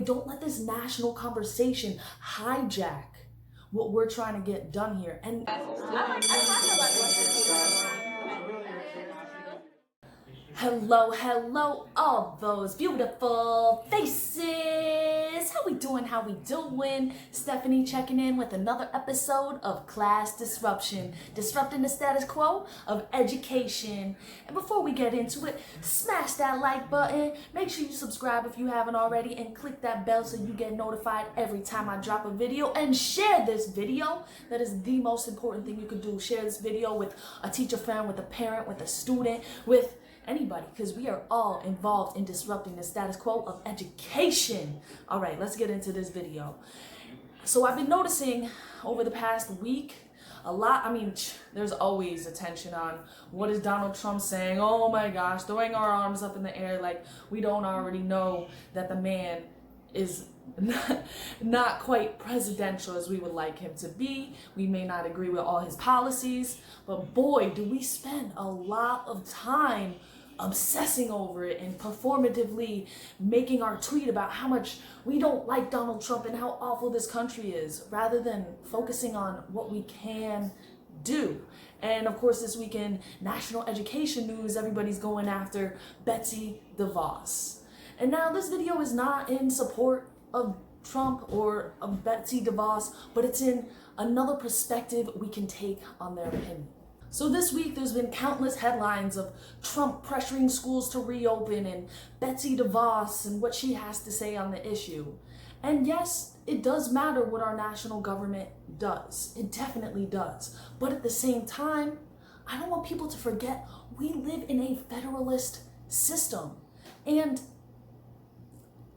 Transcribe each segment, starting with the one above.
don't let this national conversation hijack what we're trying to get done here. And hello, all those beautiful faces. How we doing? Stephanie checking in with another episode of Class Disruption, disrupting the status quo of education. And before we get into it, smash that like button, make sure you subscribe if you haven't already, and click that bell so you get notified every time I drop a video, and share this video. That is the most important thing you could do. Share this video with a teacher friend, with a parent, with a student, with anybody, because we are all involved in disrupting the status quo of education. All right, let's get into this video. So I've been noticing over the past week a lot. I mean, there's always attention on what is Donald Trump saying. Oh my gosh, throwing our arms up in the air like we don't already know that the man is not quite presidential as we would like him to be. We may not agree with all his policies, but boy, do we spend a lot of time obsessing over it and performatively making our tweet about how much we don't like Donald Trump and how awful this country is, rather than focusing on what we can do. And of course, this weekend, national education news, everybody's going after Betsy DeVos. And now this video is not in support of Trump or of Betsy DeVos, but it's in another perspective we can take on their opinion. So this week, there's been countless headlines of Trump pressuring schools to reopen and Betsy DeVos and what she has to say on the issue. And yes, it does matter what our national government does. It definitely does. But at the same time, I don't want people to forget we live in a federalist system. And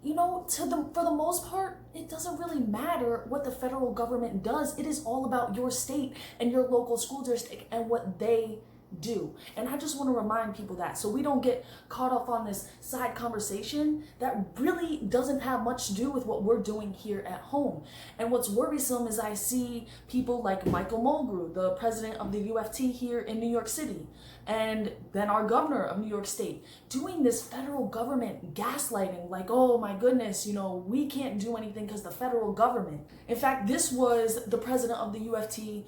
you know, for the most part, it doesn't really matter what the federal government does. It is all about your state and your local school district and what they do. And I just want to remind people that, so we don't get caught up on this side conversation that really doesn't have much to do with what we're doing here at home. And what's worrisome is I see people like Michael Mulgrew, the president of the UFT here in New York City, and then our governor of New York State, doing this federal government gaslighting, like, oh my goodness, you know, we can't do anything because the federal government. In fact, this was the president of the UFT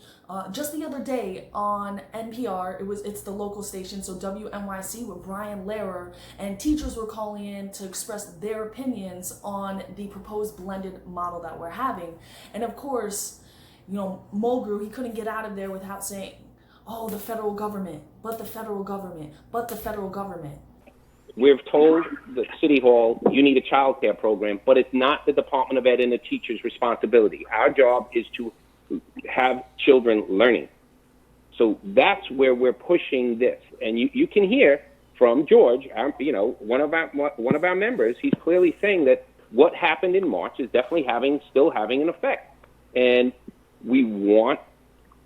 just the other day on NPR. It's the local station, so WNYC, with Brian Lehrer, and teachers were calling in to express their opinions on the proposed blended model that we're having. And of course, you know, Mulgrew, he couldn't get out of there without saying, oh, the federal government, but the federal government, but the federal government. We've told the City Hall, you need a child care program, but it's not the Department of Ed and the teacher's responsibility. Our job is to have children learning. So that's where we're pushing this. And you can hear from George, you know, one of our members, he's clearly saying that what happened in March is definitely still having an effect. And we want,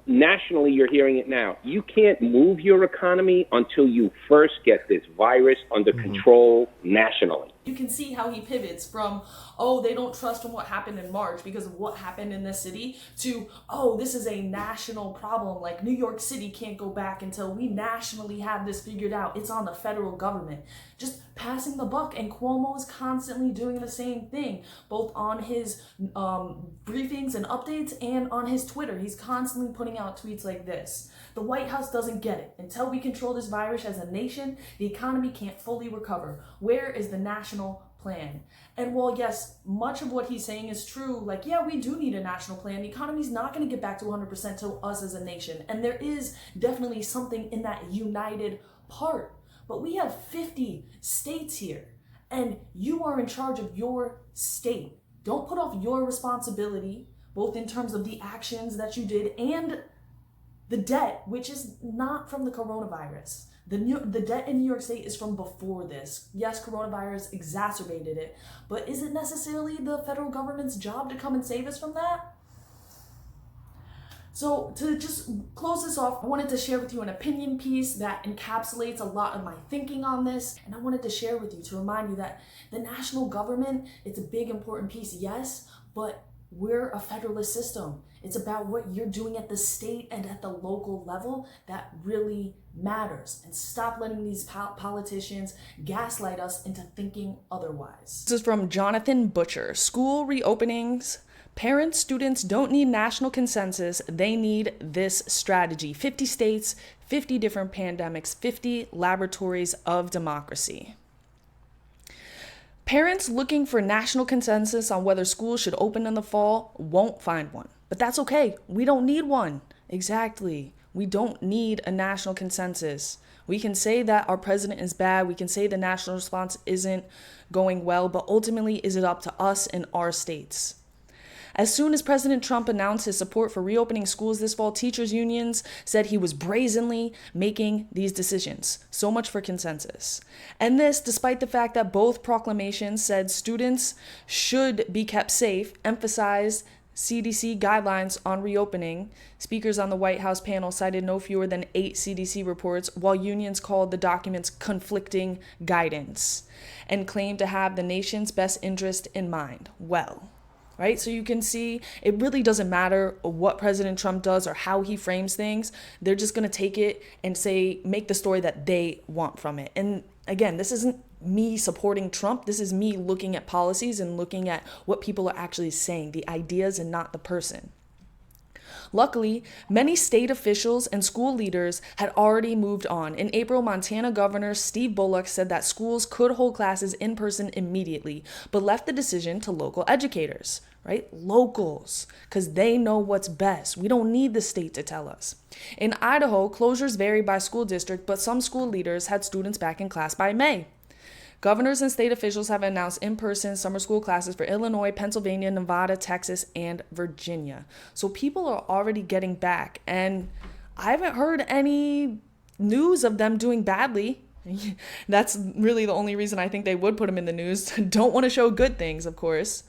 nationally, you're hearing it now, you can't move your economy until you first get this virus under control nationally. You can see how he pivots from, oh, they don't trust from what happened in March because of what happened in this city, to, oh, this is a national problem. Like, New York City can't go back until we nationally have this figured out. It's on the federal government. Just passing the buck. And Cuomo is constantly doing the same thing, both on his briefings and updates and on his Twitter. He's constantly putting out tweets like this. The White House doesn't get it. Until we control this virus as a nation, the economy can't fully recover. Where is the national plan? And while yes, much of what he's saying is true, like, yeah, we do need a national plan. The economy's not going to get back to 100% to us as a nation. And there is definitely something in that united part. But we have 50 states here, and you are in charge of your state. Don't put off your responsibility, both in terms of the actions that you did and the debt, which is not from the coronavirus. The debt in New York State is from before this. Yes, coronavirus exacerbated it, but is it necessarily the federal government's job to come and save us from that? So to just close this off, I wanted to share with you an opinion piece that encapsulates a lot of my thinking on this. And I wanted to share with you to remind you that the national government, it's a big important piece, yes, but we're a federalist system. It's about what you're doing at the state and at the local level that really matters. And stop letting these politicians gaslight us into thinking otherwise. This is from Jonathan Butcher. School reopenings. Parents, students don't need national consensus. They need this strategy. 50 states, 50 different pandemics, 50 laboratories of democracy. Parents looking for national consensus on whether schools should open in the fall won't find one. But that's okay. We don't need one. Exactly. We don't need a national consensus. We can say that our president is bad. We can say the national response isn't going well, but ultimately, is it up to us in our states? As soon as President Trump announced his support for reopening schools this fall, teachers' unions said he was brazenly making these decisions. So much for consensus. And this, despite the fact that both proclamations said students should be kept safe, emphasized CDC guidelines on reopening. Speakers on the White House panel cited no fewer than 8 CDC reports, while unions called the documents conflicting guidance and claimed to have the nation's best interest in mind. Well, right? So you can see it really doesn't matter what President Trump does or how he frames things. They're just going to take it and make the story that they want from it. And again, this isn't me supporting Trump. This is me looking at policies and looking at what people are actually saying, the ideas and not the person. Luckily, many state officials and school leaders had already moved on. In April, Montana Governor Steve Bullock said that schools could hold classes in person immediately, but left the decision to local educators, right? Locals, because they know what's best. We don't need the state to tell us. In Idaho, closures vary by school district, but some school leaders had students back in class by May. Governors and state officials have announced in-person summer school classes for Illinois, Pennsylvania, Nevada, Texas, and Virginia. So people are already getting back, and I haven't heard any news of them doing badly. That's really the only reason I think they would put them in the news. Don't want to show good things, of course.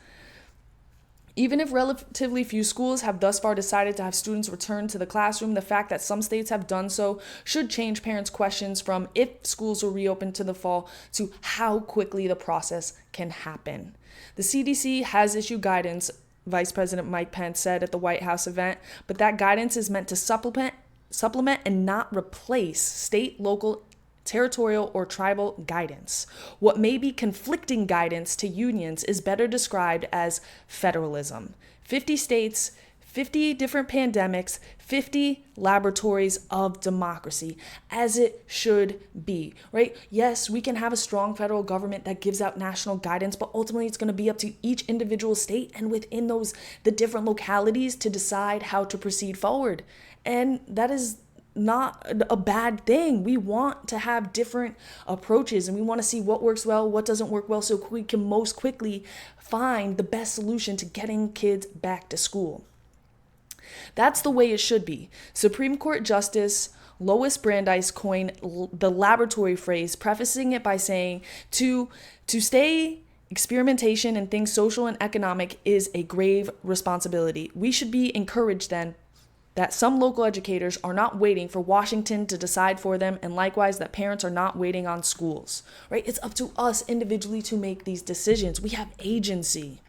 Even if relatively few schools have thus far decided to have students return to the classroom, the fact that some states have done so should change parents' questions from if schools will reopen to the fall to how quickly the process can happen. The CDC has issued guidance, Vice President Mike Pence said at the White House event, but that guidance is meant to supplement and not replace state, local, territorial, or tribal guidance. What may be conflicting guidance to unions is better described as federalism. 50 states, 50 different pandemics, 50 laboratories of democracy, as it should be, right? Yes, we can have a strong federal government that gives out national guidance, but ultimately it's going to be up to each individual state and within the different localities to decide how to proceed forward. And that is not a bad thing. We want to have different approaches and we want to see what works well, what doesn't work well, so we can most quickly find the best solution to getting kids back to school. That's the way it should be. Supreme Court Justice Lois Brandeis coined the laboratory phrase, prefacing it by saying, to stay experimentation in things social and economic is a grave responsibility. We should be encouraged then that some local educators are not waiting for Washington to decide for them, and likewise that parents are not waiting on schools, right? It's up to us individually to make these decisions. We have agency.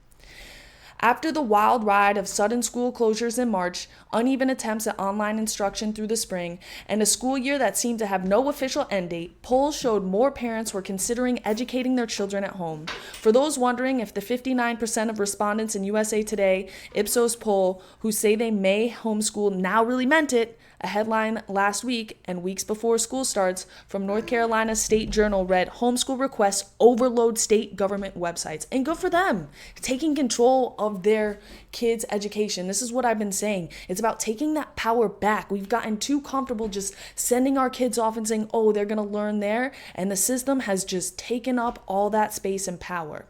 After the wild ride of sudden school closures in March, uneven attempts at online instruction through the spring, and a school year that seemed to have no official end date, polls showed more parents were considering educating their children at home. For those wondering if the 59% of respondents in USA Today Ipsos poll who say they may homeschool now really meant it, a headline last week and weeks before school starts from North Carolina State Journal read, "Homeschool requests overload state government websites." And good for them, taking control of their kids' education. This is what I've been saying. It's about taking that power back. We've gotten too comfortable just sending our kids off and saying, oh, they're going to learn there. And the system has just taken up all that space and power.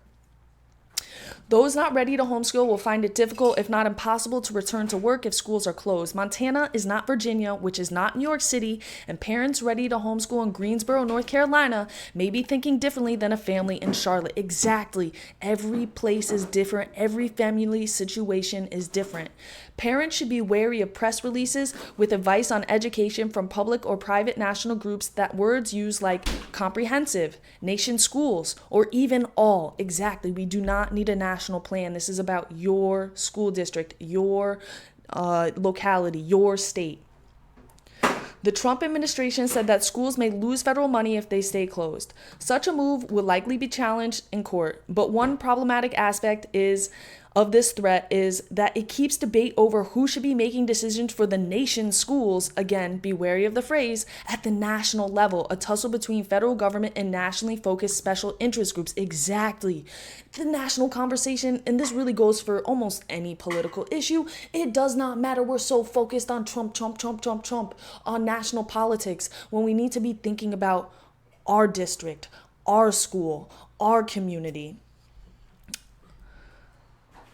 Those not ready to homeschool will find it difficult, if not impossible, to return to work if schools are closed. Montana is not Virginia, which is not New York City, and parents ready to homeschool in Greensboro, North Carolina, may be thinking differently than a family in Charlotte. Exactly. Every place is different. Every family situation is different. Parents should be wary of press releases with advice on education from public or private national groups that words use like comprehensive, nation schools, or even all. Exactly. We do not need a national national plan. This is about your school district, your locality, your state. The Trump administration said that schools may lose federal money if they stay closed. Such a move will likely be challenged in court, but one problematic aspect of this threat is that it keeps debate over who should be making decisions for the nation's schools, again, be wary of the phrase, at the national level, a tussle between federal government and nationally focused special interest groups. Exactly. The national conversation, and this really goes for almost any political issue, it does not matter. We're so focused on Trump, on national politics, when we need to be thinking about our district, our school, our community.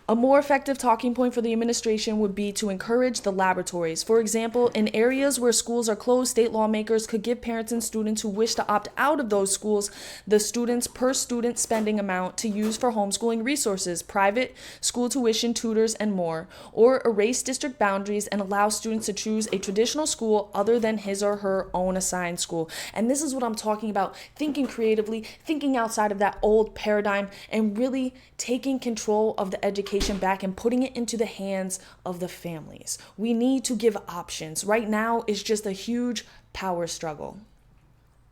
A more effective talking point for the administration would be to encourage the laboratories. For example, in areas where schools are closed, state lawmakers could give parents and students who wish to opt out of those schools the student's per student spending amount to use for homeschooling resources, private school tuition, tutors, and more, or erase district boundaries and allow students to choose a traditional school other than his or her own assigned school. And this is what I'm talking about, thinking creatively, thinking outside of that old paradigm, and really taking control of the education back and putting it into the hands of the families. We need to give options. Right now, it's just a huge power struggle.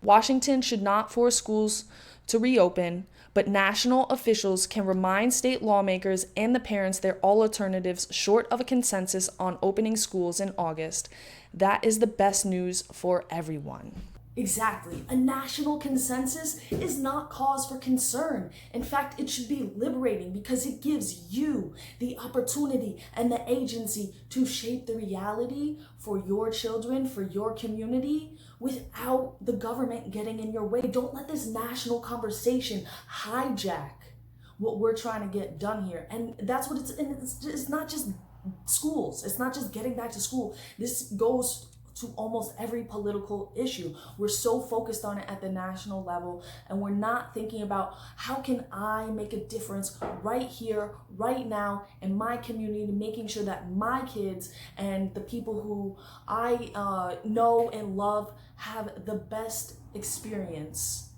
Washington should not force schools to reopen, but national officials can remind state lawmakers and the parents there are all alternatives short of a consensus on opening schools in August. That is the best news for everyone. Exactly. A national consensus is not cause for concern. In fact, it should be liberating because it gives you the opportunity and the agency to shape the reality for your children, for your community, without the government getting in your way. Don't let this national conversation hijack what we're trying to get done here. And that's what it's not just schools. It's not just getting back to school. This goes to almost every political issue. We're so focused on it at the national level, and we're not thinking about how can I make a difference right here, right now in my community, making sure that my kids and the people who I know and love have the best experience.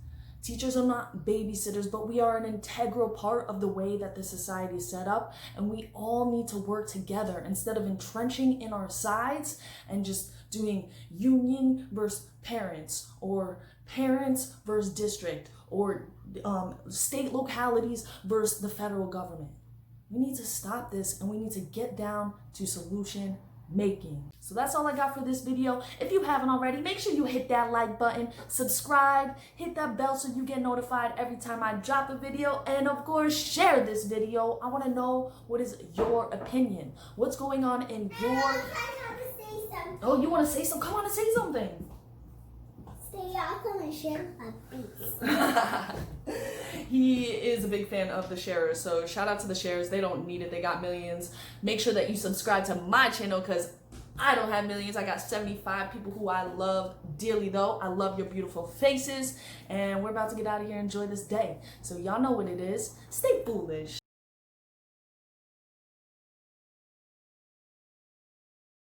Teachers are not babysitters, but we are an integral part of the way that the society is set up, and we all need to work together instead of entrenching in our sides and just doing union versus parents, or parents versus district, or state localities versus the federal government. We need to stop this, and we need to get down to solution making. So that's all I got for this video. If you haven't already, make sure you hit that like button, subscribe, hit that bell so you get notified every time I drop a video, and of course share this video. I want to know, what is your opinion? What's going on in your... Oh, you want to say something? Come on and say something. Stay awesome and share my beats. He is a big fan of the sharers, so shout out to the sharers. They don't need it. They got millions. Make sure that you subscribe to my channel because I don't have millions. I got 75 people who I love dearly, though. I love your beautiful faces, and we're about to get out of here and enjoy this day. So y'all know what it is. Stay foolish.